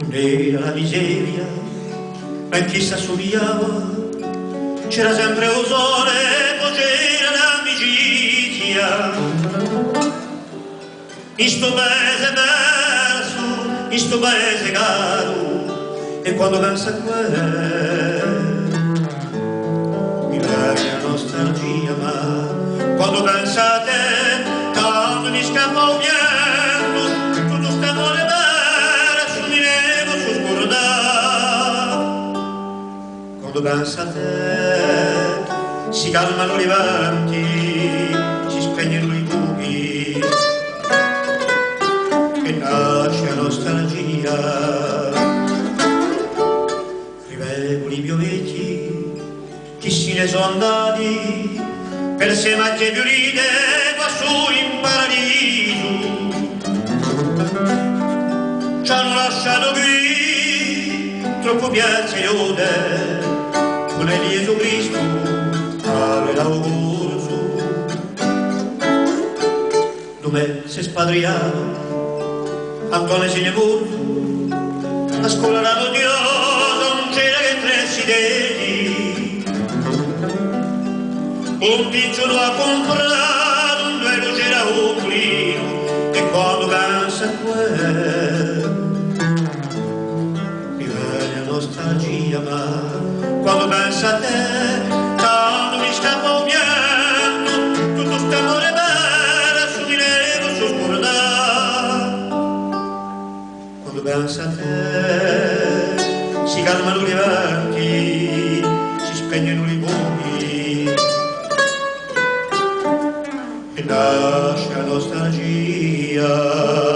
Nera la miseria, ben chi s'assomigliava, c'era sempre un sole, poi c'era l'amicizia. In sto paese perso, in sto paese caro, e quando penso a quello, mi viene la nostalgia, ma quando penso a te, tanto mi scappa un pianto, tutto sta amore perso, mi devo scordare. Quando penso a te, si calmano i venti, si spegnono i buchi, e nasce la nostalgia. Rivedo i piovetti, chi se ne sono andati, per se macchie fiorite quassù in paradiso. Ci hanno lasciato qui troppo piazze e ode, con Gesù Cristo ave l'augurio. Dove si è spatriato Antonio se ne morto, a scuola dato Dio non c'era che tre sideti. Un piccolo ha comprato un duello, c'era un pulino, e quando pensa a quello mi viene la nostalgia, ma quando pensa a te tanto mi scappa un pianto, tutto sto amore perso mi devo scordare. Quando pensa a te si calmano i venti, si spegnono i fuochi, e nasce la nostalgia.